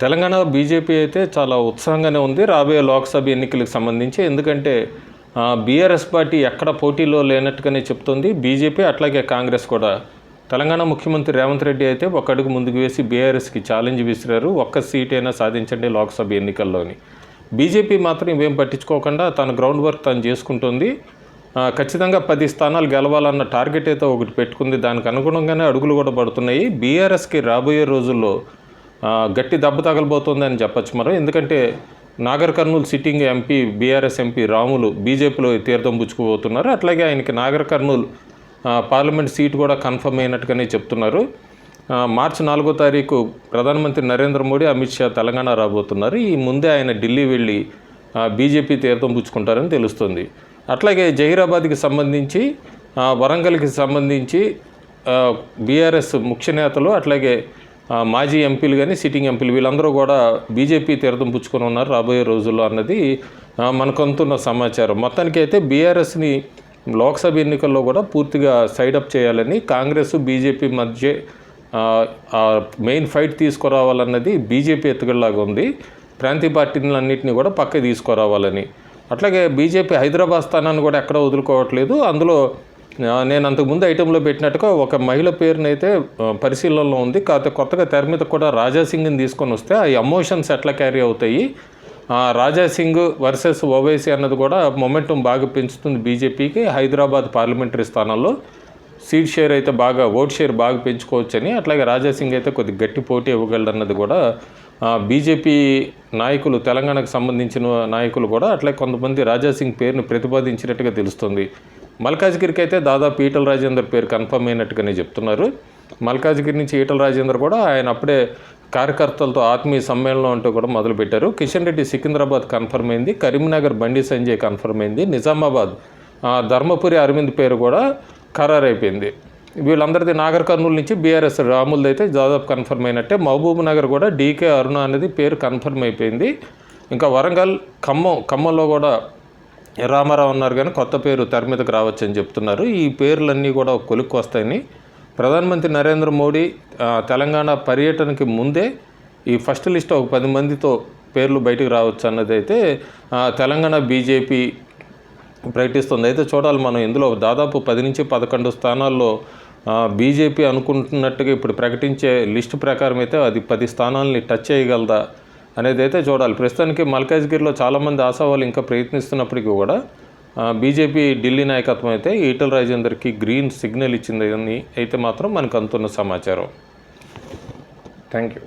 Telangana BJP అయితే చాలా ఉత్సాహంగానే ఉంది రాబోయే లోక్సభ ఎన్నికలకు సంబంధించి. ఎందుకంటే బీఆర్ఎస్ పార్టీ ఎక్కడ పోటీలో లేనట్టుగానే చెప్తుంది బీజేపీ, అట్లాగే కాంగ్రెస్ కూడా. తెలంగాణ ముఖ్యమంత్రి రేవంత్ రెడ్డి అయితే ఒక అడుగు ముందుకు వేసి బీఆర్ఎస్కి ఛాలెంజ్ విసిరారు, ఒక్క సీట్ అయినా సాధించండి లోక్సభ ఎన్నికల్లోని. బీజేపీ మాత్రం ఇవేం పట్టించుకోకుండా తన గ్రౌండ్ వర్క్ తను చేసుకుంటుంది. ఖచ్చితంగా 10 స్థానాలు గెలవాలన్న టార్గెట్ అయితే ఒకటి పెట్టుకుంది. దానికి అనుగుణంగానే అడుగులు కూడా పడుతున్నాయి. బీఆర్ఎస్కి రాబోయే రోజుల్లో గట్టి దెబ్బ తగలబోతుందని చెప్పచ్చు మనం. ఎందుకంటే Nagar Kurnool sitting MP, BRS MP Ramulu బీజేపీలో తీర్థం పుచ్చుకుపోతున్నారు. అట్లాగే ఆయనకి నాగర్ కర్నూలు పార్లమెంట్ సీటు కూడా కన్ఫర్మ్ అయినట్టుగానే చెప్తున్నారు. మార్చి 4వ తారీఖు ప్రధానమంత్రి నరేంద్ర మోడీ, అమిత్ షా తెలంగాణ రాబోతున్నారు. ఈ ముందే ఆయన ఢిల్లీ వెళ్ళి బీజేపీ తీర్థం పుచ్చుకుంటారని తెలుస్తుంది. అట్లాగే జహీరాబాద్కి సంబంధించి, వరంగల్కి సంబంధించి బీఆర్ఎస్ ముఖ్య నేతలు, అట్లాగే మాజీ ఎంపీలు కానీ సిట్టింగ్ ఎంపీలు వీళ్ళందరూ కూడా బీజేపీ తీర్థం పుచ్చుకొని ఉన్నారు రాబోయే రోజుల్లో అన్నది మనకంతున్న సమాచారం. మొత్తానికి అయితే బీఆర్ఎస్ని లోక్సభ ఎన్నికల్లో కూడా పూర్తిగా సైడప్ చేయాలని, కాంగ్రెస్ బీజేపీ మధ్య మెయిన్ ఫైట్ తీసుకురావాలన్నది బీజేపీ ఎత్తుగడలాగా ఉంది. ప్రాంతీయ పార్టీలన్నింటినీ కూడా పక్కకి తీసుకురావాలని. అట్లాగే బీజేపీ హైదరాబాద్ స్థానాన్ని కూడా ఎక్కడ వదులుకోవట్లేదు. అందులో నేను అంతకుముందు ఐటెంలో పెట్టినట్టుగా ఒక మహిళ పేరునైతే పరిశీలనలో ఉంది. కాకపోతే కొత్తగా తెర మీద కూడా రాజాసింగ్ని తీసుకొని వస్తే ఆ ఎమోషన్స్ ఎట్లా క్యారీ అవుతాయి, రాజాసింగ్ వర్సెస్ ఓవైసీ అన్నది కూడా మొమెంటం బాగా పెంచుతుంది బీజేపీకి. హైదరాబాద్ పార్లమెంటరీ స్థానాల్లో సీట్ షేర్ అయితే బాగా, ఓట్ షేర్ బాగా పెంచుకోవచ్చని, అట్లాగే రాజాసింగ్ అయితే కొద్ది గట్టి పోటీ ఇవ్వగలడన్నది కూడా బీజేపీ నాయకులు, తెలంగాణకు సంబంధించిన నాయకులు కూడా అట్లాగే కొంతమంది రాజాసింగ్ పేరును ప్రతిపాదించినట్టుగా తెలుస్తుంది. మల్కాజ్గిరికి అయితే దాదాపు ఈటల రాజేందర్ పేరు కన్ఫర్మ్ అయినట్టుగానే చెప్తున్నారు. మల్కాజ్గిరి నుంచి ఈటల రాజేందర్ కూడా ఆయన అప్పుడే కార్యకర్తలతో ఆత్మీయ సమ్మేళనం అంటూ కూడా మొదలుపెట్టారు. కిషన్ రెడ్డి సికింద్రాబాద్ కన్ఫర్మ్ అయింది, కరీంనగర్ బండి సంజయ్ కన్ఫర్మ్ అయింది, నిజామాబాద్ ధర్మపురి అరవింద్ పేరు కూడా ఖరారైపోయింది. వీళ్ళందరిది నాగర్ కర్నూలు నుంచి బీఆర్ఎస్ రాములది అయితే దాదాపు కన్ఫర్మ్ అయినట్టే. మహబూబ్ నగర్ కూడా డీకే అరుణ అనేది పేరు కన్ఫర్మ్ అయిపోయింది. ఇంకా వరంగల్, ఖమ్మంలో కూడా రామారావు ఉన్నారు కానీ కొత్త పేరు తెర మీదకి రావచ్చని చెప్తున్నారు. ఈ పేర్లన్నీ కూడా కొలుక్కు వస్తాయని ప్రధానమంత్రి నరేంద్ర మోడీ తెలంగాణ పర్యటనకి ముందే ఈ ఫస్ట్ లిస్ట్ ఒక 10 మందితో పేర్లు బయటకు రావచ్చు అన్నది అయితే తెలంగాణ బీజేపీ ప్రకటిస్తుంది. అయితే చూడాలి మనం. ఇందులో దాదాపు 10 నుంచి 11 స్థానాల్లో బీజేపీ అనుకుంటున్నట్టుగా ఇప్పుడు ప్రకటించే లిస్టు ప్రకారం అయితే అది 10 స్థానాలని టచ్ చేయగలదా అనేది అయితే చూడాలి. ప్రస్తుతానికి మల్కాజ్గిరిలో చాలామంది ఆశావాళ్ళు ఇంకా ప్రయత్నిస్తున్నప్పటికీ కూడా బీజేపీ ఢిల్లీ నాయకత్వం అయితే ఈటల రాజేందర్కి గ్రీన్ సిగ్నల్ ఇచ్చిందని అయితే మాత్రం మనకు అందుతున్న సమాచారం. Thank you.